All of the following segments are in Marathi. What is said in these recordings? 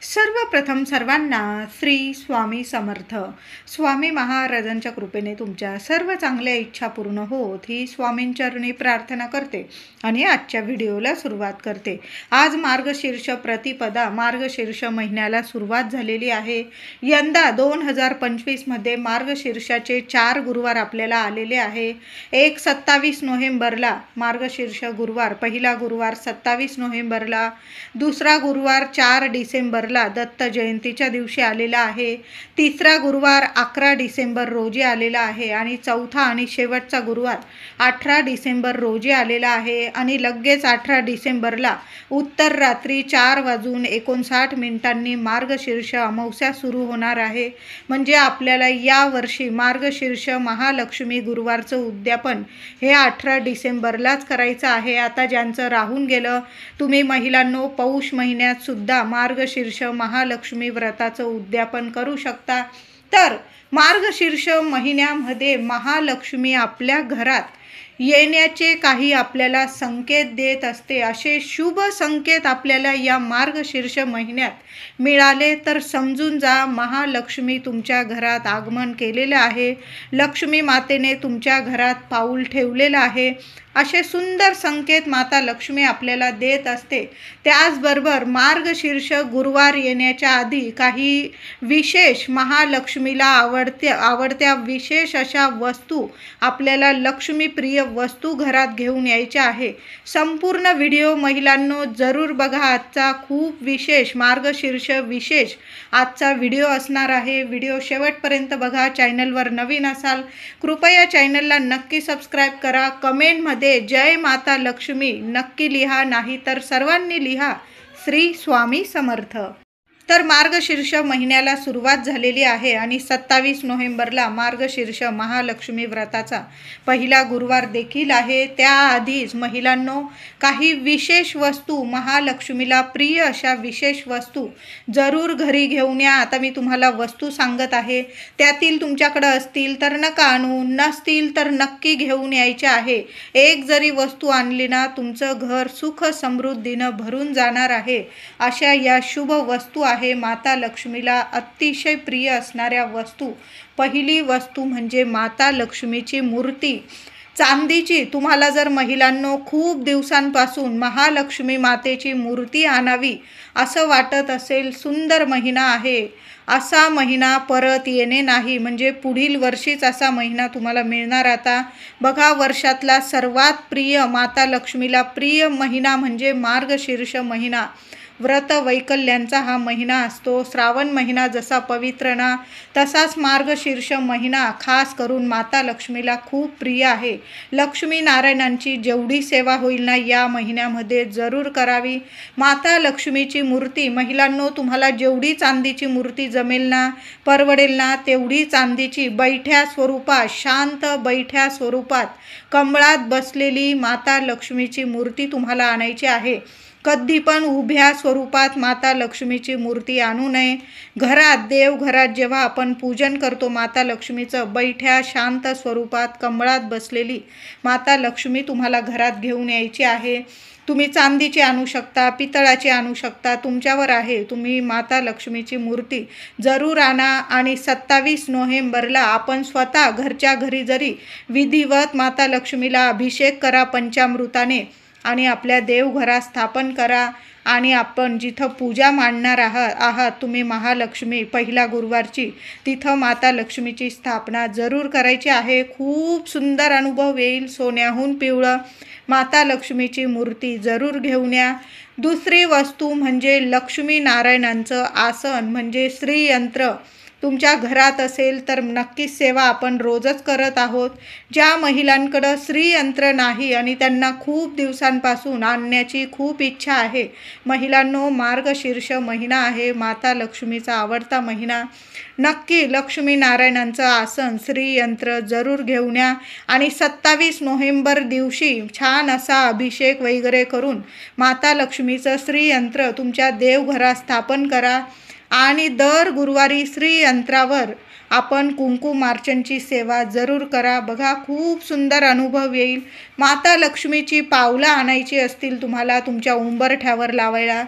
सर्वप्रथम सर्वांना श्री स्वामी समर्थ. स्वामी महाराजांच्या कृपेने तुमच्या सर्व चांगल्या इच्छा पूर्ण होत ही स्वामींचरणी प्रार्थना करते आणि आजच्या व्हिडिओला सुरुवात करते. आज मार्गशीर्ष प्रतिपदा, मार्गशीर्ष महिन्याला सुरुवात झालेली आहे. यंदा 2025 मध्ये मार्गशीर्षाचे 4 गुरुवार आपल्याला आलेले आहे. एक 27 नोव्हेंबरला मार्गशीर्ष गुरुवार, पहिला गुरुवार 27 नोव्हेंबरला, दुसरा गुरुवार 4 डिसेंबर दत्त जयंतीच्या दिवशी आलेला आहे. तिसरा गुरुवार 11 डिसेंबर रोजी आलेला आहे आणि चौथा आणि शेवटचा गुरुवार 18 डिसेंबर रोजी आलेला आहे. आणि लगेच 18 डिसेंबरला उत्तर रात्री 4:59 मार्गशीर्ष अमावस्या सुरू होणार आहे. म्हणजे आपल्याला या वर्षी मार्गशीर्ष महालक्ष्मी गुरुवारचं उद्यापन हे 18 डिसेंबरलाच करायचं आहे. आता ज्यांचं राहून गेलं, तुम्ही महिलांनो पौष महिन्यात सुद्धा मार्गशीर्ष महालक्ष्मी व्रताचं उद्यापन करू शकता. तर मार्गशीर्ष महिन्यामध्ये महालक्ष्मी आपल्या घरात येण्याचे काही आपल्याला संकेत देत असते. असे शुभ संकेत आपल्याला या मार्गशीर्ष महिन्यात मिळाले तर समजून जा, महालक्ष्मी तुमच्या घरात आगमन केलेलं आहे, लक्ष्मी मातेने तुमच्या घरात पाऊल ठेवलेलं आहे. असे सुंदर संकेत माता लक्ष्मी आपल्याला देत असते. त्याचबरोबर मार्गशीर्ष गुरुवार येण्याच्या आधी काही विशेष महालक्ष्मीला आवडत्या विशेष अशा वस्तू, आपल्याला लक्ष्मीप्रिय वस्तू घरात घेऊन यायच्या आहे. संपूर्ण व्हिडिओ महिलांनो जरूर बघा. आजचा खूप विशेष मार्गशीर्ष विशेष आजचा व्हिडिओ असणार आहे. व्हिडिओ शेवटपर्यंत बघा. चॅनलवर नवीन असाल कृपया चॅनलला नक्की सबस्क्राईब करा. कमेंटमध्ये जय माता लक्ष्मी नक्की लिहा, नाही तर सर्वांनी लिहा श्री स्वामी समर्थ. तर मार्गशीर्ष महिन्याला सुरुवात झालेली आहे आणि 27 नोव्हेंबरला मार्गशीर्ष महालक्ष्मी व्रताचा पहिला गुरुवार देखील आहे. त्याआधीच महिलांनो काही विशेष वस्तू, महालक्ष्मीला प्रिय अशा विशेष वस्तू जरूर घरी घेऊन या. आता मी तुम्हाला वस्तू सांगत आहे, त्यातील तुमच्याकडे असतील तर नका आणू, नसतील तर नक्की घेऊन यायचे आहे. एक जरी वस्तू आणली ना, तुमचं घर सुख समृद्धीनं भरून जाणार आहे. अशा या शुभ वस्तू आहे माता लक्ष्मीला अतिशय प्रिय असणाऱ्या वस्तू. पहिली वस्तू म्हणजे माता लक्ष्मीची मूर्ती चांदीची. तुम्हाला जर महिलांनो खूप दिवसांपासून महालक्ष्मी मातेची मूर्ती आणावी असं वाटत असेल, सुंदर महिना आहे, असा महिना परत येणे नाही, म्हणजे पुढील वर्षीच असा महिना तुम्हाला मिळणार. आता बघा, वर्षातला सर्वात प्रिय, माता लक्ष्मीला प्रिय महिना म्हणजे मार्गशीर्ष महिना. व्रत वैकल्यांचा हा महिना असतो. श्रावण महिना जसा पवित्र ना, तसाच मार्गशीर्ष महिना खास करून माता लक्ष्मीला खूप प्रिय आहे. लक्ष्मी नारायणांची जेवढी सेवा होईल ना या महिन्यामध्ये जरूर करावी. माता लक्ष्मीची मूर्ती महिलांनो, तुम्हाला जेवढी चांदीची मूर्ती जमेल ना, परवडेल ना, तेवढी चांदीची बैठ्या स्वरूपात, शांत बैठ्या स्वरूपात कमळात बसलेली माता लक्ष्मीची मूर्ती तुम्हाला आणायची आहे. कधी पण उभ्या स्वरूपात माता लक्ष्मीची मूर्ती आणू नये. घरात, देवघरात जेव्हा आपण पूजन करतो माता लक्ष्मीचं, बैठ्या शांत स्वरूपात कमळात बसलेली माता लक्ष्मी तुम्हाला घरात घेऊन यायची आहे. तुम्ही चांदीची आणू शकता, पितळाची आणू शकता, तुमच्यावर आहे. तुम्ही माता लक्ष्मीची मूर्ती जरूर आणा. आणि 27 नोव्हेंबरला आपण स्वतः घरच्या घरी जरी विधिवत माता लक्ष्मीला अभिषेक करा पंचामृताने आणि आपल्या देवघरात स्थापन करा. आणि आपण जिथं पूजा मांडणार आहात तुम्ही महालक्ष्मी पहिल्या गुरुवारची, तिथं माता लक्ष्मीची स्थापना जरूर करायची आहे. खूप सुंदर अनुभव येईल. सोन्याहून पिवळं माता लक्ष्मीची मूर्ती जरूर घेऊन या. दुसरी वस्तू म्हणजे लक्ष्मी नारायणांचं आसन म्हणजे श्रीयंत्र तुमच्या घरात असेल तर नक्कीच सेवा आपण रोजच करत आहोत. ज्या महिलांकडं श्रीयंत्र नाही आणि त्यांना खूप दिवसांपासून आणण्याची खूप इच्छा आहे, महिलांनो मार्गशीर्ष महिना आहे, माता लक्ष्मीचा आवडता महिना. नक्की लक्ष्मी नारायणांचं आसन श्रीयंत्र जरूर घेऊन या. आणि 27 नोव्हेंबर दिवशी छान असा अभिषेक वगैरे करून माता लक्ष्मीचं श्रीयंत्र तुमच्या देवघरात स्थापन करा. आणि दर गुरुवारी श्रीयंत्रावर आपण कुंकुमार्चनची सेवा जरूर करा. बघा, खूप सुंदर अनुभव येईल. माता लक्ष्मीची पावलं आणायची असतील तुम्हाला तुमच्या उंबरठ्यावर लावायला,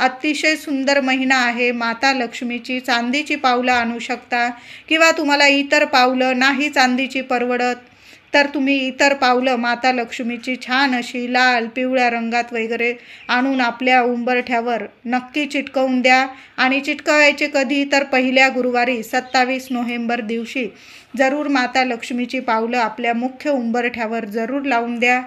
अतिशय सुंदर महिना आहे. माता लक्ष्मीची चांदीची पावलं आणू शकता किंवा तुम्हाला इतर पावलं नाही चांदीची परवडत तर तुम्ही इतर पावलं माता लक्ष्मीची छान अशी लाल पिवळ्या रंगात वगैरे आणून आपल्या उंबरठ्यावर नक्की चिटकवून द्या. आणि चिटकवायचे कधी तर पहिल्या गुरुवारी 27 नोव्हेंबर दिवशी जरूर माता लक्ष्मीची पावलं आपल्या मुख्य उंबरठ्यावर जरूर लावून द्या.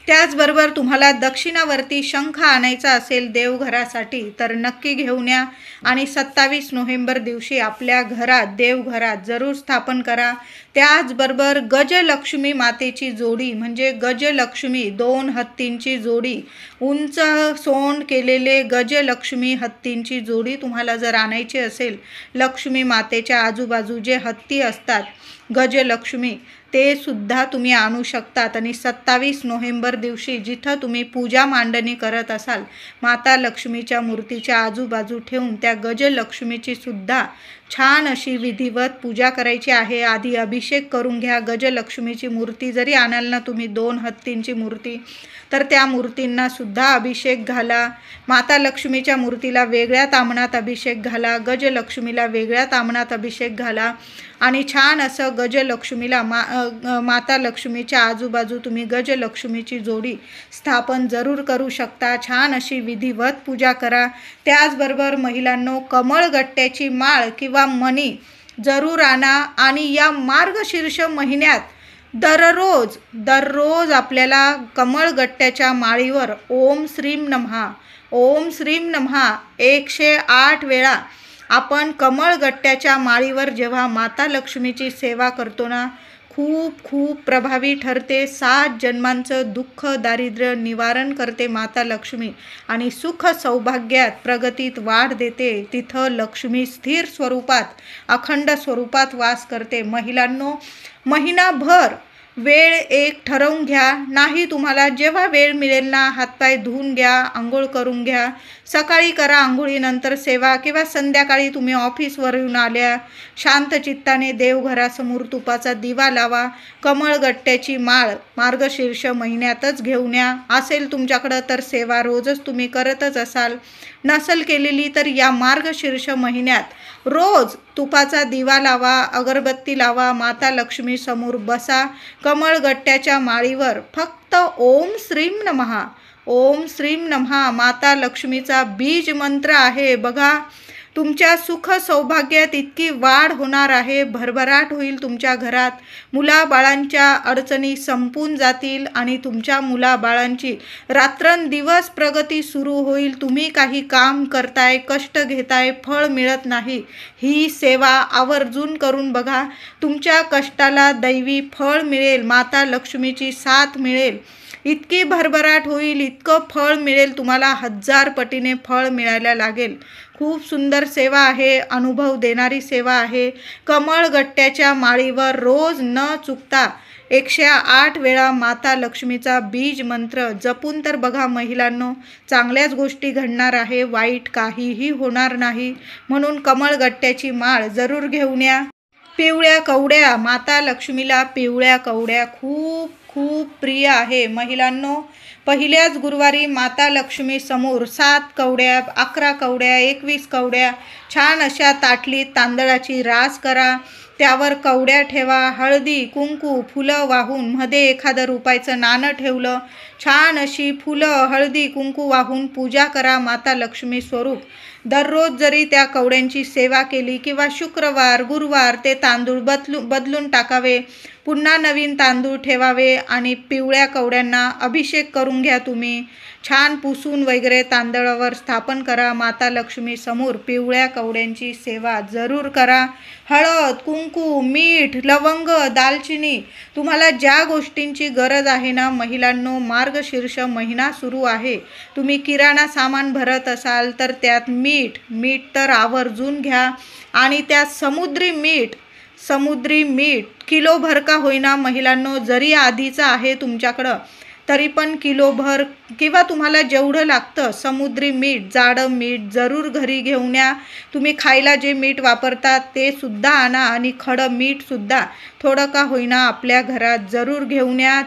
त्याचबरोबर तुम्हाला दक्षिणावर्ती शंख आणायचा असेल देवघरासाठी तर नक्की घेऊन या आणि 27 नोव्हेंबर दिवशी आपल्या घरात देवघरात जरूर स्थापन करा. त्याचबरोबर गजलक्ष्मी मातेची जोडी म्हणजे गजलक्ष्मी 2 हत्तींची जोडी, उंच सोंड केलेले गजलक्ष्मी हत्तींची जोडी तुम्हाला जर आणायची असेल, लक्ष्मी मातेच्या आजूबाजू जे हत्ती असतात गजलक्ष्मी ते सुद्धा तुम्ही आणू शकतात. आणि 27 नोव्हेंबर दिवशी जिथं तुम्ही पूजा मांडणी करत असाल माता लक्ष्मीच्या मूर्तीच्या आजूबाजू ठेवून त्या गजलक्ष्मीची सुद्धा छान अशी विधिवत पूजा करायची आहे. आधी अभिषेक करून घ्या. गजलक्ष्मीची मूर्ती जरी आणाल ना तुम्ही 2 हत्तींची मूर्ती तर त्या मूर्तींना सुद्धा अभिषेक घाला. माता लक्ष्मीच्या मूर्तीला वेगळ्या तामणात अभिषेक घाला, गजलक्ष्मीला वेगळ्या तामणात अभिषेक घाला आणि छान असं गजलक्ष्मीला माता लक्ष्मीच्या आजूबाजू तुम्ही गजलक्ष्मीची जोडी स्थापन जरूर करू शकता. छान अशी विधिवत पूजा करा. त्याचबरोबर महिलांनो कमळगट्ट्याची माळ किंवा मणी जरूर आणा आणि या मार्गशीर्ष महिन्यात दररोज आपल्याला कमळगट्ट्याच्या माळीवर ओम श्रीम नमः ओम श्रीम नमः 108 वेळा आपण कमळगट्ट्याच्या माळीवर जेव्हा माता लक्ष्मीची सेवा करतो ना खूप प्रभावी ठरते. 7 जन्मांचं दुःख दारिद्र्य निवारण करते माता लक्ष्मी आणि सुख सौभाग्यात प्रगतीत वाढ देते. तिथं लक्ष्मी स्थिर स्वरूपात अखंड स्वरूपात वास करते. महिलांनो महिनाभर वेळ एक ठरवून घ्या. नाही तुम्हाला जेव्हा वेळ मिळेल ना हातपाय धुवून घ्या, आंघोळ करून घ्या. सकाळी करा आंघोळीनंतर सेवा किंवा संध्याकाळी तुम्ही ऑफिसवरून आल्या शांत चित्ताने देवघरासमोर तुपाचा दिवा लावा. कमळगट्ट्याची माळ मार्गशीर्ष महिन्यातच घेऊन या. असेल तुमच्याकडं तर सेवा रोजच तुम्ही करतच असाल, नसल केलेली तर या मार्गशीर्ष महिन्यात रोज तुपाचा दिवा लावा, अगरबत्ती लावा, माता लक्ष्मी समोर बसा. कमळगट्ट्याच्या माळीवर फक्त ओम श्रीम नमः ओम श्रीम नमः माता लक्ष्मीचा बीज मंत्र आहे. बघा तुमच्या सुख सौभाग्यात इतकी वाढ होणार आहे, भरभराट होईल तुमच्या घरात. मुलाबाळांच्या अडचणी संपून जातील आणि तुमच्या मुलाबाळांची रात्रंदिवस प्रगती सुरू होईल. तुम्ही काही काम करताय, कष्ट घेताय, फळ मिळत नाही, ही सेवा आवर्जून करून बघा. तुमच्या कष्टाला दैवी फळ मिळेल, माता लक्ष्मीची साथ मिळेल. इतकी भरभराट होईल, इतकं फळ मिळेल तुम्हाला, 1000 पटीने फळ मिळायला लागेल. खूप सुंदर सेवा आहे, अनुभव देणारी सेवा आहे. कमळगट्ट्याच्या माळीवर रोज न चुकता 108 वेळा माता लक्ष्मीचा बीज मंत्र जपून तर बघा महिलांनो, चांगल्याच गोष्टी घडणार आहे, वाईट काहीही होणार नाही. म्हणून कमळगट्ट्याची माळ जरूर घेऊन या. पिवळ्या कवड्या, माता लक्ष्मीला पिवळ्या कवड्या खूप प्रिय आहे. महिलांनो पहिल्याच गुरुवारी माता लक्ष्मी समोर 7 कवड्या, 11 कवड्या, 21 कवड्या छान अशा ताटलीत तांदळाची रास करा. त्यावर कवड्या ठेवा, हळदी कुंकू फुलं वाहून मध्ये एखादं रुपयाचं नाणं ठेवलं. छान अशी फुलं हळदी कुंकू वाहून पूजा करा माता लक्ष्मी स्वरूप. दररोज जरी त्या कवड्यांची सेवा केली किंवा शुक्रवार गुरुवार ते तांदूळ बदलून टाकावे, पुन्हा नवीन तांदूळ ठेवावे आणि पिवळ्या कवड्यांना अभिषेक करून घ्या. तुम्ही छान पुसून वगैरे तांदळावर स्थापन करा. माता लक्ष्मी समोर पिवळ्या कवड्यांची सेवा जरूर करा. हळद कुंकू मीठ लवंग दालचिनी तुम्हाला ज्या गोष्टींची गरज आहे ना महिलांनो, मार्गशीर्ष महिना सुरू आहे, तुम्ही किराणा सामान भरत असाल तर त्यात मीठ तर आवर्जून घ्या. आणि त्यात समुद्री मीठ किलोभर का होईना महिलांनो, जरी आधीचं आहे तुमच्याकडं तरी पण किलोभर किंवा तुम्हाला जेवढं लागतं समुद्री मीठ, जाडं मीठ जरूर घरी घेऊन या. तुम्ही खायला जे मीठ वापरतात ते सुद्धा आणा आणि खडं मीठसुद्धा थोडं का होईना आपल्या घरात जरूर घेऊन या.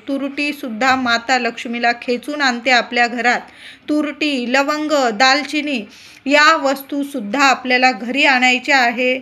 तुरटीसुद्धा माता लक्ष्मीला खेचून आणते आपल्या घरात. तुरटी, लवंग, दालचिनी या वस्तूसुद्धा आपल्याला घरी आणायच्या आहे.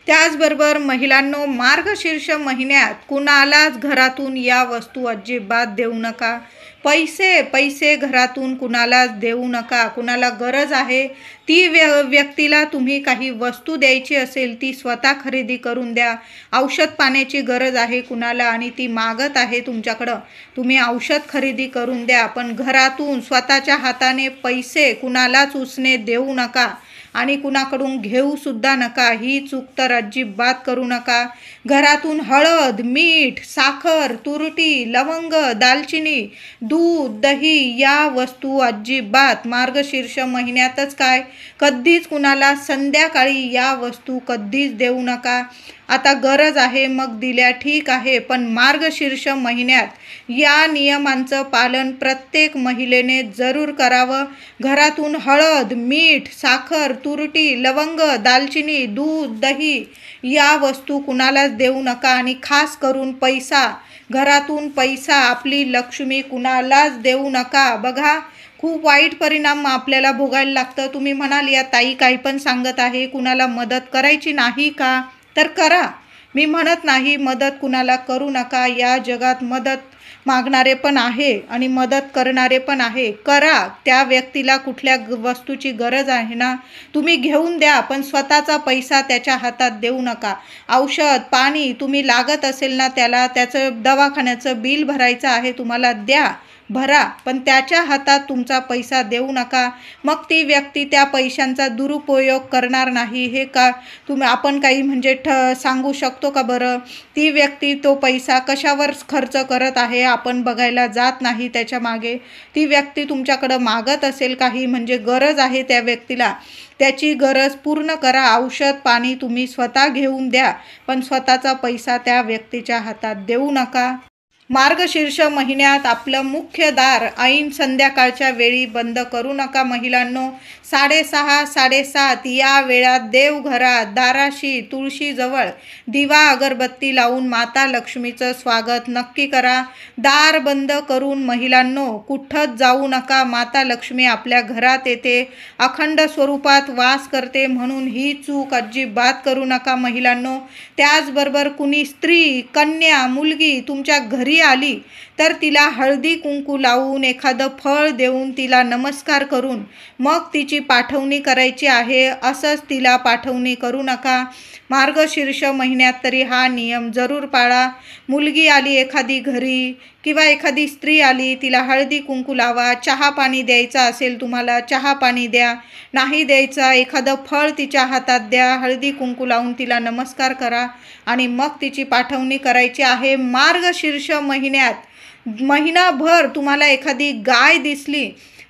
त्याचबरोबर महिलांनो, मार्गशीर्ष महिन्यात कुणालाच घरातून या वस्तू अजिबात देऊ नका. पैसे घरातून कुणालाच देऊ नका. कुणाला गरज आहे ती व्यक्तीला तुम्ही काही वस्तू द्यायची असेल ती स्वतः खरेदी करून द्या. औषध पाण्याची गरज आहे कुणाला आणि ती मागत आहे तुमच्याकडं, तुम्ही औषध खरेदी करून द्या. पण घरातून स्वतःच्या हाताने पैसे कुणालाच उसने देऊ नका आणि कुणाकडून घेऊ सुद्धा नका. ही चूक तर अजिबात करू नका. घरातून हळद, मीठ, साखर, तुरटी, लवंग, दालचिनी, दूध, दही या वस्तू अजिबात मार्गशीर्ष महिन्यातच काय कधीच कुणाला संध्याकाळी या वस्तू कधीच देऊ नका. आता गरज आहे मग दिल्या ठीक आहे, पण मार्गशीर्ष महिन्यात या नियमांचं पालन प्रत्येक महिलेने जरूर करावं. घरातून हळद, मीठ, साखर, तुरटी, लवंग, दालचिनी, दूध, दही या वस्तू कुणालाच देऊ नका. आणि खास करून पैसा, घरातून पैसा, आपली लक्ष्मी कुणालाच देऊ नका. बघा, खूप वाईट परिणाम आपल्याला भोगायला लागतं. तुम्ही म्हणाल या ताई काही पण सांगत आहे, कुणाला मदत करायची नाही का? तर करा. मी म्हणत नाही मदत कुणाला करू नका. या जगात मदत मागणारे पण आहे आणि मदत करणारे पण आहे. करा. त्या व्यक्तीला कुठल्या वस्तूची गरज आहे ना तुम्ही घेऊन द्या, पण स्वतःचा पैसा त्याच्या हातात देऊ नका. औषध पाणी तुम्ही लागत असेल ना त्याला, त्याचं दवाखान्याचं बिल भरायचं आहे तुम्हाला, द्या, भरा, पण त्याच्या हातात तुमचा पैसा देऊ नका. मग ती व्यक्ती त्या पैशांचा दुरुपयोग करणार नाही हे का आपण काही म्हणजे सांगू शकतो का बरं? ती व्यक्ती तो पैसा कशावर खर्च करत आहे आपण बघायला जात नाही त्याच्या मागे. ती व्यक्ती तुमच्याकडं मागत असेल काही, म्हणजे गरज आहे त्या व्यक्तीला, त्याची गरज पूर्ण करा. औषध पाणी तुम्ही स्वतः घेऊन द्या, पण स्वतःचा पैसा त्या व्यक्तीच्या हातात देऊ नका. मार्गशीर्ष महिन्यात आपलं मुख्य दार ऐन संध्याकाळच्या वेळी बंद करू नका. महिलांनो, 6:30-7:30 या वेळात देवघरात दाराशी तुळशीजवळ दिवा अगरबत्ती लावून माता लक्ष्मीचं स्वागत नक्की करा. दार बंद करून महिलांनो कुठंच जाऊ नका. माता लक्ष्मी आपल्या घरात येते, अखंड स्वरूपात वास करते, म्हणून ही चूक अजिबात करू नका महिलांनो. त्याचबरोबर कुणी स्त्री, कन्या, मुलगी तुमच्या घरी आली तर तिला हळदी कुंकू लावून एखादं फळ देऊन तिला नमस्कार करून मग तिची पाठवणी करायची आहे. असंच तिला पाठवणी करू नका. मार्गशीर्ष महिन्यात तरी हा नियम जरूर पाळा. मुलगी आली एखादी घरी किंवा एखादी स्त्री आली, तिला हळदी कुंकू लावा. चहा पाणी द्यायचा असेल तुम्हाला, चहा पाणी द्या. नाही द्यायचा, एखादं फळ तिच्या हातात द्या, हळदी कुंकू लावून तिला नमस्कार करा आणि मग तिची पाठवणी करायची आहे. मार्गशीर्ष महिन्यात महिनाभर तुम्हाला एखादी गाय दिसली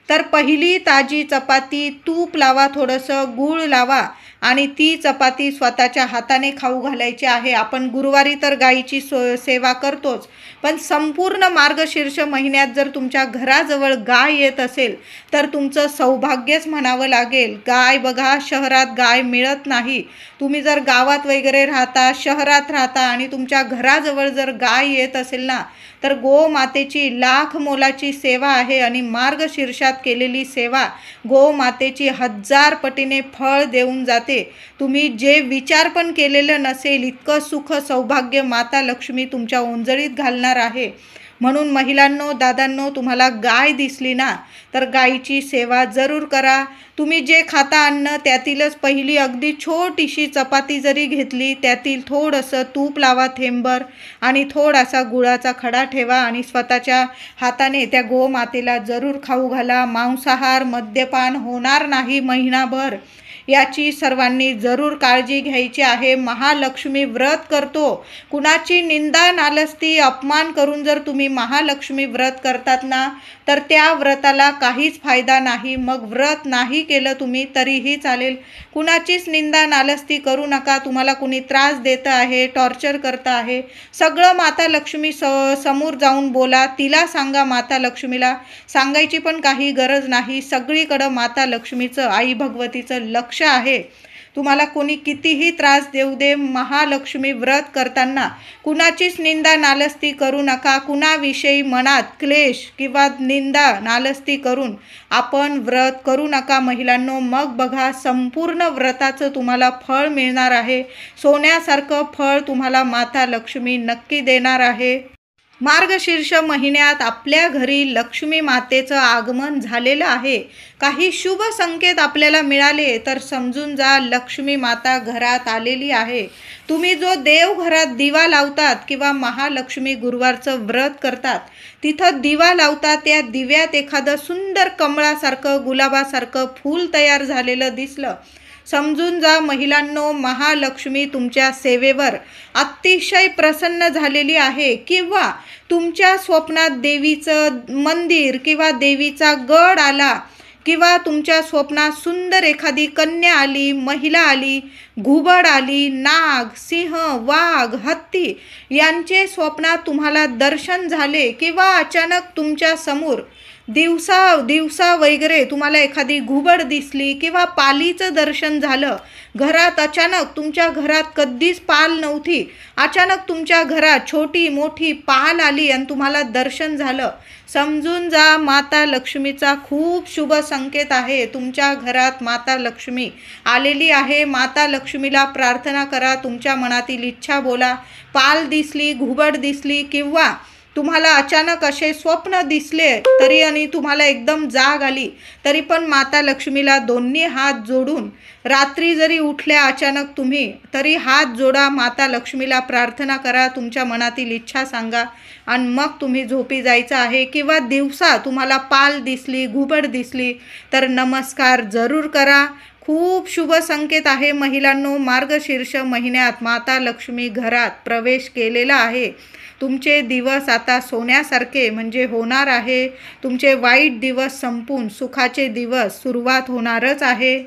तर पहिली ताजी चपाती तूप लावा, थोडंसं गूळ लावा आणि ती चपाती स्वतःच्या हाताने खाऊ घालायची आहे. आपण गुरुवारी तर गायीची सेवा करतोच, पण संपूर्ण मार्गशीर्ष महिन्यात जर तुमच्या घराजवळ गाय येत असेल तर तुमचं सौभाग्यच म्हणावं लागेल. गाय बघा, शहरात गाय मिळत नाही. तुम्ही जर गावात वगैरे राहता, शहरात राहता आणि तुमच्या घराजवळ जर गाय येत असेल ना तर गोमातेची लाख मोलाची सेवा आहे आणि मार्गशीर्षात केलेली सेवा गोमातेची 1000 पटीने फळ देऊन जाते. तुम्ही जे विचार पण केलेलं नसेल इतकं सुख सौभाग्य माता लक्ष्मी तुमच्या ओंजळीत घालणार आहे. म्हणून महिलांनो, दादांनो, तुम्हाला गाय दिसली ना तर गायीची सेवा जरूर करा. तुम्ही जे खाता अन्न त्यातीलच पहिली अगदी छोटीशी चपाती जरी घेतली, त्यातील थोडंसं तूप लावा थेंबर आणि थोडासा गुळाचा खडा ठेवा आणि स्वतःच्या हाताने त्या गोमातेला जरूर खाऊ घाला. मांसाहार, मद्यपान होणार नाही महिनाभर. याची सर्वांनी जरूर काळजी घ्यायची आहे. महालक्ष्मी व्रत करतो, कुणाची निंदा नालस्ती अपमान करून जर तुम्ही महालक्ष्मी व्रत करतात ना, तर त्या व्रताला काहीच फायदा नाही. मग व्रत नाही केलं तुम्ही तरीही चालेल. कुणाचीच निंदा नालस्ती करू नका. तुम्हाला कुणी त्रास देत आहे, टॉर्चर करत आहे, सगळं माता लक्ष्मी समोर जाऊन बोला. तिला सांगा, माता लक्ष्मीला सांगायची पण काही गरज नाही. सगळीकडं माता लक्ष्मीचं, आई भगवतीचं लक्ष आहे. तुम्हाला कोणी कितीही त्रास देऊ दे, महालक्ष्मी व्रत करताना कुणाचीच निंदा नालस्ती करू नका. कुणाविषयी मनात क्लेश किंवा निंदा नालस्ती करून आपण व्रत करू नका महिलांनो. मग बघा, संपूर्ण व्रताचं तुम्हाला फळ मिळणार आहे. सोन्यासारखं फळ तुम्हाला माता लक्ष्मी नक्की देणार आहे. मार्गशीर्ष महिन्यात आपल्या घरी लक्ष्मी मातेचं आगमन झालेलं आहे. काही शुभ संकेत आपल्याला मिळाले तर समजून जा, लक्ष्मी माता घरात आलेली आहे. तुम्ही जो देवघरात दिवा लावतात किंवा महालक्ष्मी गुरुवारचं व्रत करतात, तिथं दिवा लावतात, त्या दिव्यात एखादं सुंदर कमळासारखं, गुलाबासारखं फूल तयार झालेलं दिसलं, समजून जा महिलांनो, महालक्ष्मी तुमच्या सेवेवर अतिशय प्रसन्न झालेली आहे. किंवा तुमच्या स्वप्नात देवीचं मंदिर किंवा देवीचा गड आला, किंवा तुमच्या स्वप्नात सुंदर एखादी कन्या आली, महिला आली, घुबड आली, नाग, सिंह, वाघ, हत्ती यांचे स्वप्नात तुम्हाला दर्शन झाले, किंवा अचानक तुमच्या समोर दिवसा वगैरे तुम्हाला एखादी घुबड दिसली किंवा पालीचं दर्शन झालं, घरात अचानक, तुमच्या घरात कधीच पाल नव्हती, अचानक तुमच्या घरात छोटी मोठी पाल आली आणि तुम्हाला दर्शन झालं, समजून जा, माता लक्ष्मीचा खूप शुभ संकेत आहे. तुमच्या घरात माता लक्ष्मी आलेली आहे. माता लक्ष्मीला प्रार्थना करा, तुमच्या मनातील इच्छा बोला. पाल दिसली, घुबड दिसली किंवा तुम्हाला अचानक असे स्वप्न दिसले तरी आणि तुम्हाला एकदम जाग आली तरी पण माता लक्ष्मीला दोन्ही हात जोडून, रात्री जरी उठल्या अचानक तुम्ही, तरी हात जोडा, माता लक्ष्मीला प्रार्थना करा, तुमच्या मनातील इच्छा सांगा आणि मग तुम्ही झोपी जायचं आहे. किंवा दिवसा तुम्हाला पाल दिसली, घुबड दिसली तर नमस्कार जरूर करा. खूप शुभ संकेत आहे महिलांनो. मार्गशीर्ष महिन्यात माता लक्ष्मी घरात प्रवेश केलेला आहे. तुमचे दिवस आता सोन्यासारखे म्हणजे होणार आहे. तुमचे वाईट दिवस संपून सुखाचे दिवस सुरुवात होणारच आहे.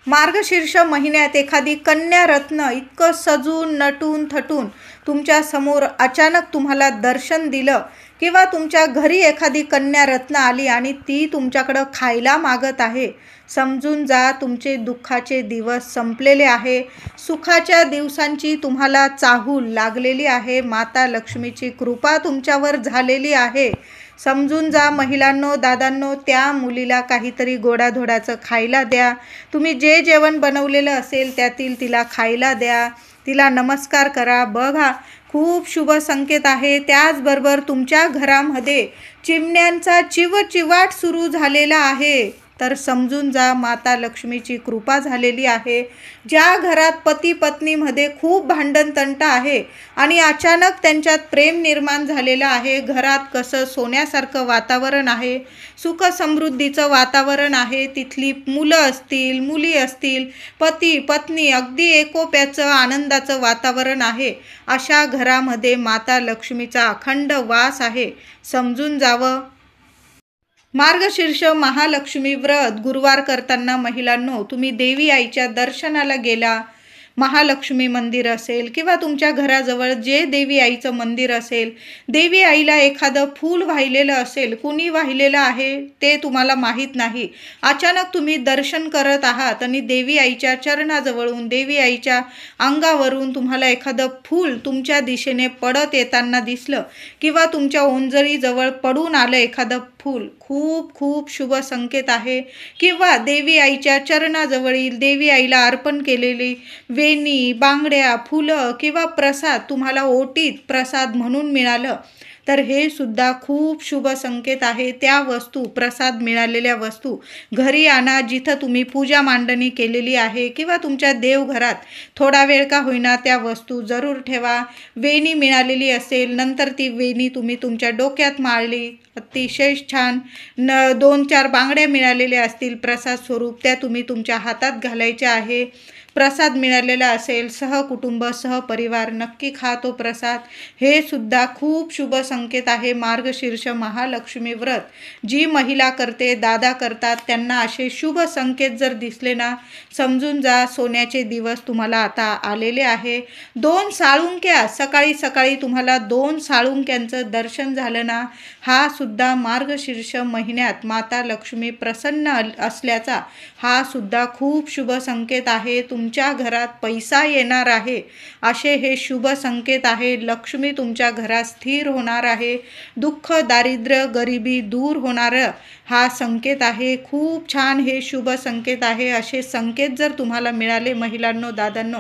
मार्गशीर्ष महिन्यात एखादी कन्या रत्न इतकं सजून नटून थटून तुमच्या समोर अचानक तुम्हाला दर्शन दिलं, किंवा तुमच्या घरी एखादी कन्या रत्न आली आणि ती तुमच्याकडं खायला मागत आहे, समजून जा, तुमचे दुःखाचे दिवस संपलेले आहे. सुखाच्या दिवसांची तुम्हाला चाहूल लागलेली आहे. माता लक्ष्मीची कृपा तुमच्यावर झालेली आहे. समजून जा महिलांनो, दादांनो, त्या मुलीला काहीतरी गोडाधोडाचं खायला द्या. तुम्ही जे जेवण बनवलेलं असेल त्यातील तिला खायला द्या, तिला नमस्कार करा. बघा, खूप शुभ संकेत आहे. त्याचबरोबर तुमच्या घरामध्ये चिमण्यांचा चिवचिवाट सुरू झालेला आहे, तर समजून जा, माता लक्ष्मीची कृपा झालेली आहे. ज्या घरात पती पत्नीमध्ये खूप भांडण तंटा आहे आणि अचानक त्यांच्यात प्रेम निर्माण झालेलं आहे, घरात कसं सोन्यासारखं वातावरण आहे, सुख समृद्धीचं वातावरण आहे, तिथली मुलं असतील, मुली असतील, पती पत्नी अगदी एकोप्याचं आनंदाचं वातावरण आहे, अशा घरामध्ये माता लक्ष्मीचा अखंड वास आहे, समजून जावं. मार्गशीर्ष महालक्ष्मी व्रत गुरुवार करताना महिलांनो, तुम्ही देवी आईच्या दर्शनाला गेला, महालक्ष्मी मंदिर असेल किंवा तुमच्या घराजवळ जे देवी आईचं मंदिर असेल, देवी आईला एखादं फूल वाहिलेलं असेल, कुणी वाहिलेलं आहे ते तुम्हाला माहीत नाही, अचानक तुम्ही दर्शन करत आहात आणि देवी आईच्या चरणाजवळून, देवी आईच्या अंगावरून तुम्हाला एखादं फूल तुमच्या दिशेने पडत येताना दिसलं, किंवा तुमच्या ओंजळीजवळ पडून आलं एखादं फूल, खूप खूप शुभ संकेत आहे. किंवा देवी आईच्या चरणाजवळील, देवी आईला अर्पण केलेली वेणी, बांगड्या, फुलं किंवा प्रसाद तुम्हाला ओटीत प्रसाद म्हणून मिळालं, तर हे सुद्धा खूप शुभ संकेत आहे. त्या वस्तू, प्रसाद मिळालेल्या वस्तू घरी आणा, जिथं तुम्ही पूजा मांडणी केलेली आहे किंवा तुमच्या देवघरात थोडा वेळ का होईना त्या वस्तू जरूर ठेवा. वेणी मिळालेली असेल, नंतर ती वेणी तुम्ही तुमच्या डोक्यात माळली, अतिशय छान. 2-4 बांगड्या मिळालेल्या असतील प्रसाद स्वरूप, त्या तुम्ही तुमच्या हातात घालायच्या आहे. प्रसाद मिळालेला असेल, सहकुटुंब सहपरिवार नक्की खा तो प्रसाद. हे सुद्धा खूप शुभ संकेत आहे. मार्गशीर्ष महालक्ष्मी व्रत जी महिला करते, दादा करतात, त्यांना असे शुभ संकेत जर दिसले ना, समजून जा सोन्याचे दिवस तुम्हाला आता आलेले आहे. 2 साळुंक्या सकाळी सकाळी तुम्हाला 2 साळुंक्यांचं दर्शन झालं ना, हा सुद्धा मार्गशीर्ष महिन्यात माता लक्ष्मी प्रसन्न असल्याचा हा सुद्धा खूप शुभ संकेत आहे. तुमच्या घरात पैसा येणार आहे असे हे शुभ संकेत आहे. लक्ष्मी तुमच्या घरात स्थिर होणार आहे. दुःख, दारिद्र्य, गरिबी दूर होणार हा संकेत आहे. खूप छान हे शुभ संकेत आहे. असे संकेत जर तुम्हाला मिळाले महिलांनो, दादांनो,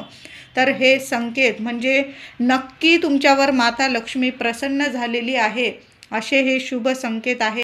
तर हे संकेत म्हणजे नक्की तुमच्यावर माता लक्ष्मी प्रसन्न झालेली आहे, असे हे शुभ संकेत आहे.